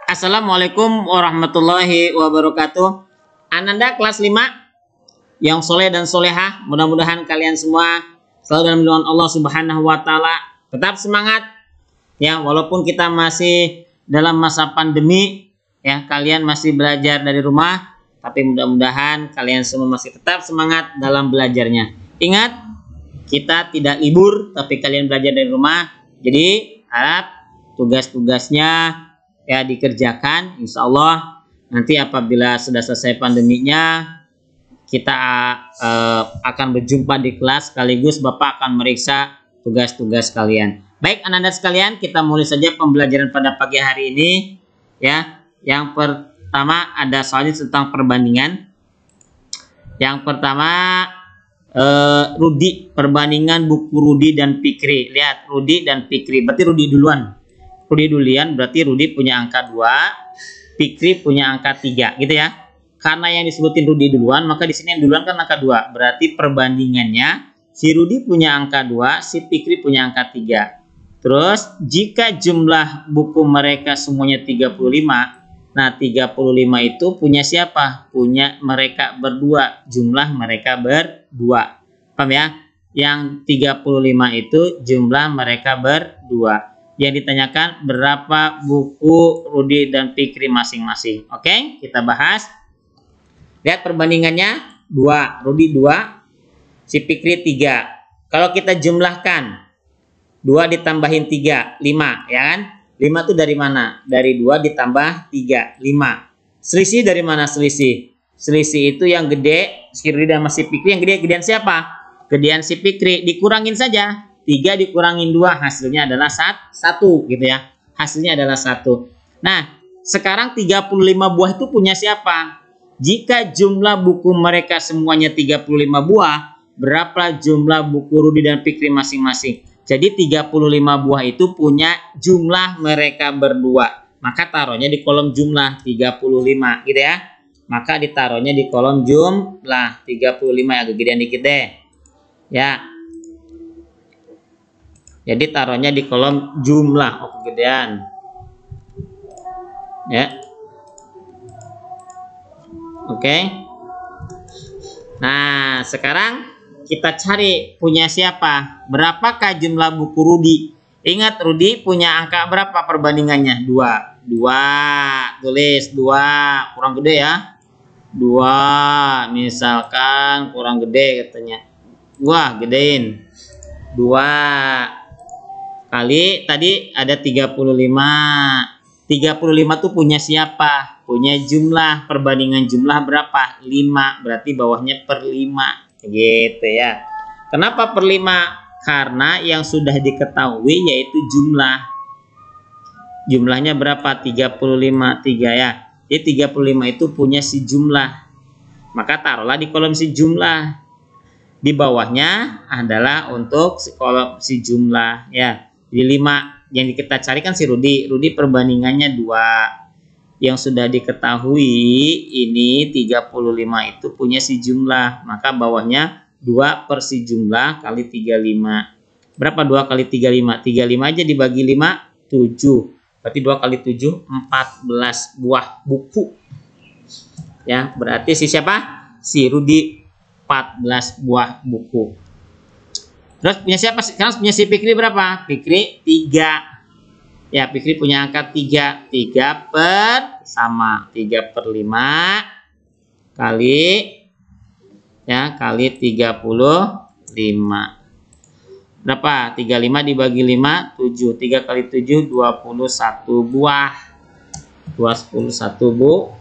Assalamualaikum warahmatullahi wabarakatuh. Ananda kelas 5 yang soleh dan solehah, mudah-mudahan kalian semua selalu dalam lindungan Allah Subhanahu wa taala. Tetap semangat ya, walaupun kita masih dalam masa pandemi ya, kalian masih belajar dari rumah, tapi mudah-mudahan kalian semua masih tetap semangat dalam belajarnya. Ingat, kita tidak libur, tapi kalian belajar dari rumah. Jadi harap tugas-tugasnya ya dikerjakan, insya Allah nanti apabila sudah selesai pandeminya kita akan berjumpa di kelas, sekaligus Bapak akan meriksa tugas-tugas kalian. Baik Ananda sekalian, kita mulai saja pembelajaran pada pagi hari ini ya. Yang pertama ada soalnya tentang perbandingan. Yang pertama Rudi, perbandingan buku Rudi dan Fikri. Lihat Rudi dan Fikri, berarti Rudi duluan. Rudi duluan berarti Rudi punya angka 2, Fikri punya angka 3 gitu ya. Karena yang disebutin Rudi duluan, maka di sini yang duluan kan angka 2. Berarti perbandingannya si Rudi punya angka 2, si Fikri punya angka 3. Terus jika jumlah buku mereka semuanya 35, nah 35 itu punya siapa? Punya mereka berdua, jumlah mereka berdua. Paham ya? Yang 35 itu jumlah mereka berdua. Yang ditanyakan berapa buku Rudi dan Fikri masing-masing. Oke, kita bahas. Lihat perbandingannya 2, Rudi 2, si Fikri 3. Kalau kita jumlahkan 2 ditambahin 3, 5 ya kan? 5 itu dari mana? Dari 2 ditambah 3, 5. Selisih dari mana selisih? Selisih itu yang gede, si Rudi dan si Fikri, yang gede gedean siapa? Gedean si Fikri, dikurangin saja. 3 dikurangin 2 hasilnya adalah 1 gitu ya. Hasilnya adalah 1. Nah, sekarang 35 buah itu punya siapa? Jika jumlah buku mereka semuanya 35 buah, berapa jumlah buku Rudi dan Fikri masing-masing? Jadi 35 buah itu punya jumlah mereka berdua. Maka taruhnya di kolom jumlah 35 gitu ya. Maka ditaruhnya di kolom jumlah 35, agak gedean dikit deh. Ya. Jadi taruhnya di kolom jumlah, oh kegedean. Ya. Oke. Nah, sekarang kita cari punya siapa? Berapakah jumlah buku Rudi? Ingat Rudi punya angka berapa perbandingannya? 2. 2. Tulis 2. Kurang gede ya. 2. Misalkan kurang gede katanya. Wah, gedein. 2 kali tadi ada 35. 35 tuh punya siapa? Punya jumlah, perbandingan jumlah berapa? 5. Berarti bawahnya per 5. Gitu ya. Kenapa per 5? Karena yang sudah diketahui yaitu jumlah. Jumlahnya berapa? 35. 3 ya. Jadi 35 itu punya si jumlah. Maka taruhlah di kolom si jumlah. Di bawahnya adalah untuk kolom si jumlah ya. Jadi 5 yang kita cari kan si Rudi. Rudi perbandingannya 2. Yang sudah diketahui ini 35 itu punya si jumlah. Maka bawahnya 2 per si jumlah kali 35. Berapa 2 kali 35? 35 aja dibagi 5, 7. Berarti 2 kali 7, 14 buah buku. Ya, berarti si siapa? Si Rudi 14 buah buku. Terus punya siapa? Sekarang punya si Fikri berapa? Fikri 3. Ya, Fikri punya angka 3. 3 per sama 3 per 5 kali ya, kali 35. Berapa? 35 dibagi 5, 7. 3 kali 7, 21 buah. 21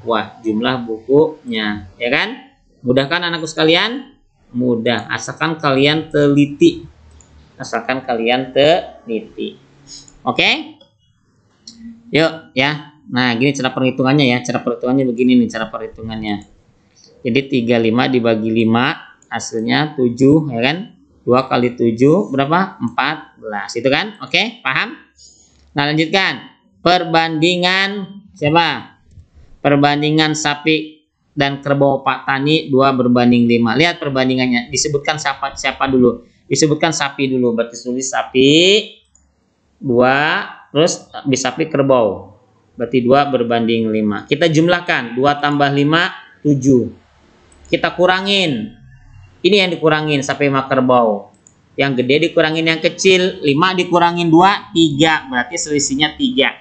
buah jumlah bukunya, ya kan? Mudah kan anakku sekalian? Mudah, asalkan kalian teliti. Asalkan kalian teliti. Oke? Yuk ya. Nah, gini cara perhitungannya ya. Cara perhitungannya begini nih cara perhitungannya. Jadi 35 dibagi 5 hasilnya 7 ya kan? 2 kali 7 berapa? 14. Itu kan? Oke, paham? Nah, lanjutkan. Perbandingan siapa? Perbandingan sapi dan kerbau Pak Tani 2 berbanding 5. Lihat perbandingannya. Disebutkan siapa dulu? Disebutkan sapi dulu. Berarti tulis sapi 2, terus di sapi kerbau. Berarti 2 berbanding 5. Kita jumlahkan. 2 tambah 5, 7. Kita kurangin. Ini yang dikurangin sampai 5 kerbau. Yang gede dikurangin yang kecil. 5 dikurangin 2, 3. Berarti selisihnya 3.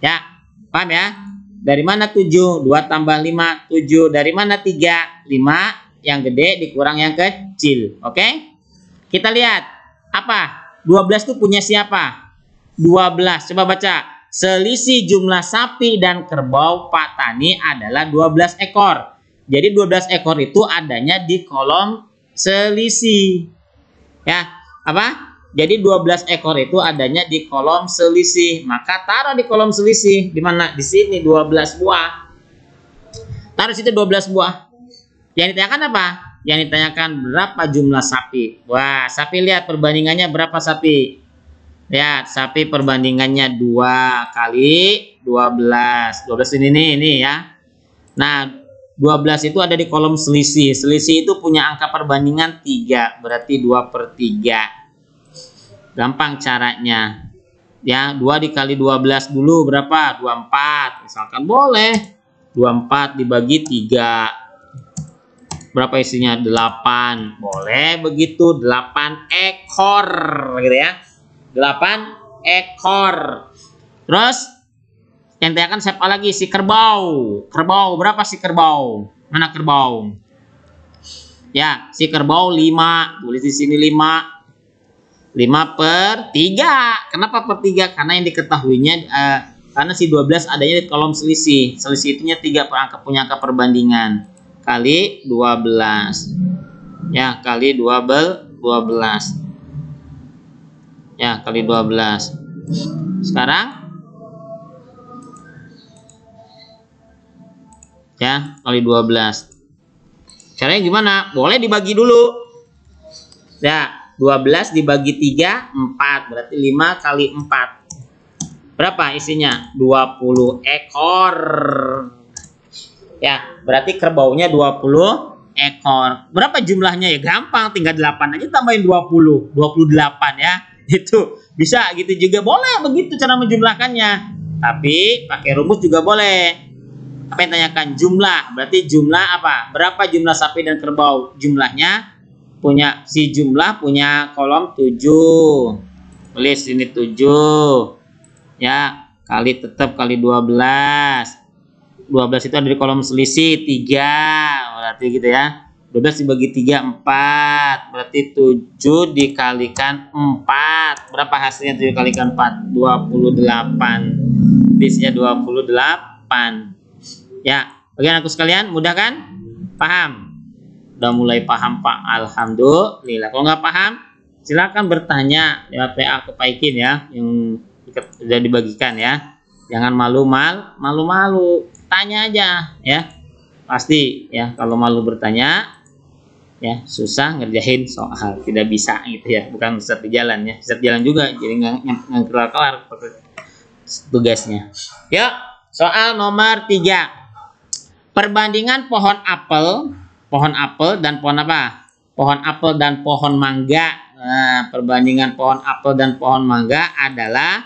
Ya, paham ya? Dari mana 7? 2 tambah 5, 7. Dari mana 3? 5. Yang gede dikurang yang kecil. Oke? Kita lihat. Apa? 12 itu punya siapa? 12. Coba baca. Selisih jumlah sapi dan kerbau Pak Tani adalah 12 ekor. Jadi 12 ekor itu adanya di kolom selisih. Ya, apa? Jadi 12 ekor itu adanya di kolom selisih. Maka taruh di kolom selisih. Di mana? Di sini 12 buah. Taruh situ 12 buah. Yang ditanyakan apa? Yang ditanyakan berapa jumlah sapi. Wah, sapi lihat perbandingannya berapa sapi. Lihat, sapi perbandingannya 2 kali 12. 12 ini ya. Nah, 12 itu ada di kolom selisih. Selisih itu punya angka perbandingan 3. Berarti 2/3. Gampang caranya. Ya, 2 dikali 12 dulu berapa? 24. Misalkan boleh. 24 dibagi 3. Berapa isinya? 8. Boleh begitu. 8 ekor. Gitu ya. 8 ekor. Terus yang ditanyakan siapa lagi? Si kerbau. Kerbau berapa si kerbau? Mana kerbau? Ya, si kerbau 5. Tulis di sini 5. 5/3. Kenapa per 3? Karena yang diketahuinya karena si 12 adanya di kolom selisih. Selisih itunya 3 punya angka perbandingan. Kali 12. Ya, kali 12. Ya, kali 12. Sekarang ya, kali 12. Caranya gimana? Boleh dibagi dulu. Ya, 12 dibagi 3, 4. Berarti 5 kali 4. Berapa isinya? 20 ekor. Ya, berarti kerbaunya 20 ekor. Berapa jumlahnya ya? Gampang, tinggal 8 aja tambahin 20. 28 ya. Itu bisa gitu juga, boleh begitu cara menjumlahkannya. Tapi pakai rumus juga boleh. Apa yang tanyakan? Jumlah. Berarti jumlah apa? Berapa jumlah sapi dan kerbau? Jumlahnya punya si jumlah punya kolom 7. Tulis ini 7. Ya, kali tetap kali 12. 12 itu ada di kolom selisih 3. Berarti gitu ya. 12 dibagi 3, 4. Berarti 7 dikalikan 4. Berapa hasilnya 7 kalikan 4? 28. Isinya 28. Ya, bagian aku sekalian, mudah kan? Paham? Udah mulai paham Pak? Alhamdulillah. Kalau nggak paham, silakan bertanya lewat PA ke Pak Ikin ya, yang sudah dibagikan ya. Jangan malu-malu. Tanya aja ya. Pasti ya, kalau malu bertanya ya susah ngerjain soal, tidak bisa gitu ya. Bukan Ustadz di jalan ya, Ustadz jalan juga jadi nggak kelar tugasnya. Yuk, soal nomor 3. Perbandingan pohon apel dan pohon apa? Pohon apel dan pohon mangga. Nah, perbandingan pohon apel dan pohon mangga adalah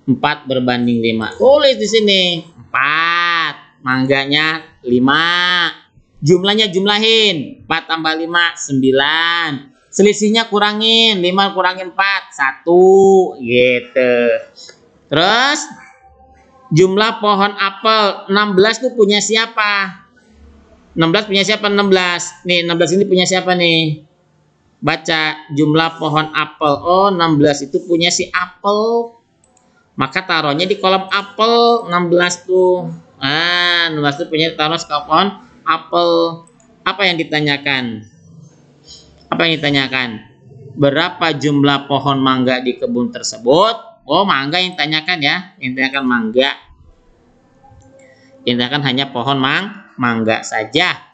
4 berbanding 5. Tulis di sini 4, mangganya 5. Jumlahnya jumlahin. 4 tambah 5, 9. Selisihnya kurangin. 5 kurangin 4, 1. Gitu. Terus jumlah pohon apel 16 tuh punya siapa? 16 punya siapa? 16. Nih, 16 ini punya siapa nih? Baca jumlah pohon apel. Oh, 16 itu punya si apel. Maka taruhnya di kolom apel 16 tuh. Ah, 16 itu punya taruh ke pohon apel. Apa yang ditanyakan? Berapa jumlah pohon mangga di kebun tersebut? Oh, mangga yang ditanyakan ya. Yang ditanyakan mangga. Yang ditanyakan hanya pohon mangga saja.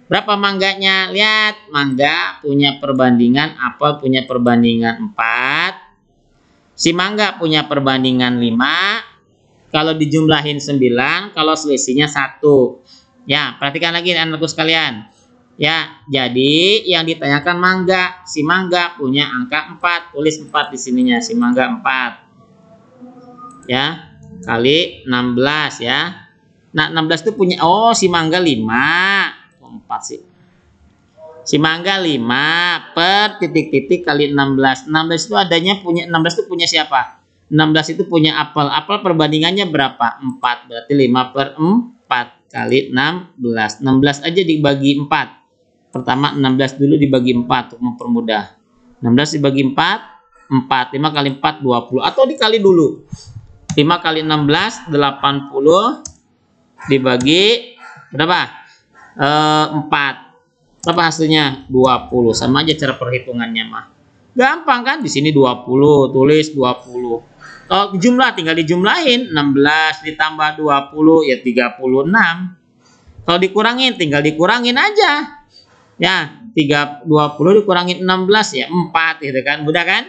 Berapa mangganya? Lihat, mangga punya perbandingan, apel punya perbandingan 4. Si mangga punya perbandingan 5. Kalau dijumlahin 9, kalau selisihnya 1. Ya, perhatikan lagi anakku sekalian. Ya, jadi yang ditanyakan mangga. Si mangga punya angka 4. Tulis 4 di sininya, si mangga 4. Ya. kali 16 ya. Nah, 16 itu punya, oh si Mangga 5. 4 sih. Si Mangga 5 per titik-titik kali 16. 16 itu adanya punya, 16 itu punya siapa? 16 itu punya apel. Apel perbandingannya berapa? 4. Berarti 5 per 4 kali 16. 16 aja dibagi 4. Pertama 16 dulu dibagi 4 untuk mempermudah. 16 dibagi 4, 4. 5 kali 4, 20. Atau dikali dulu. 5 kali 16, 80. Dibagi berapa? 4. Apa hasilnya? 20. Sama aja cara perhitungannya mah. Gampang kan? Di sini 20, tulis 20. Kalau jumlah tinggal dijumlahin, 16 ditambah 20 ya 36. Kalau dikurangin tinggal dikurangin aja. Ya, 20 dikurangin 16 ya 4 gitu kan. Mudah kan?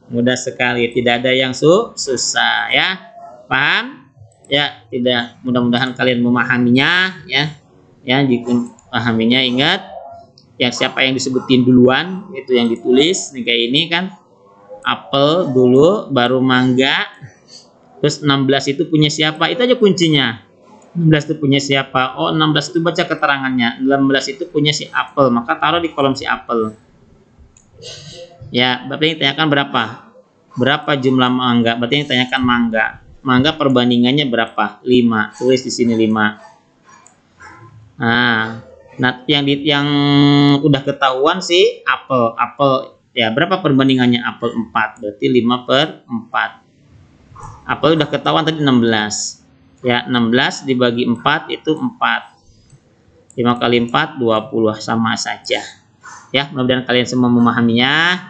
Mudah sekali, tidak ada yang susah ya. Paham? Ya, tidak, mudah-mudahan kalian memahaminya ya. Ya, jika memahaminya ingat yang siapa yang disebutin duluan itu yang ditulis nih, kayak ini kan. Apel dulu baru mangga. Terus 16 itu punya siapa? Itu aja kuncinya. 16 itu punya siapa? Oh, 16 itu baca keterangannya. 16 itu punya si apel, maka taruh di kolom si apel. Ya, berarti yang ditanyakan berapa? Berapa jumlah mangga? Berarti yang ditanyakan mangga. Mangga perbandingannya berapa? 5. Tulis di sini 5. Nah, yang udah ketahuan sih apel. Apel ya berapa perbandingannya? Apel 4. Berarti 5 per 4. Apel udah ketahuan tadi 16. Ya, 16 dibagi 4 itu 4. 5 kali 4, 20. Sama saja. Ya, mudah-mudahan kalian semua memahaminya.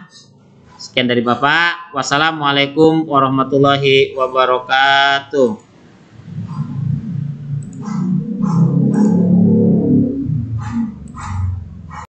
Sekian dari Bapak. Wassalamualaikum warahmatullahi wabarakatuh.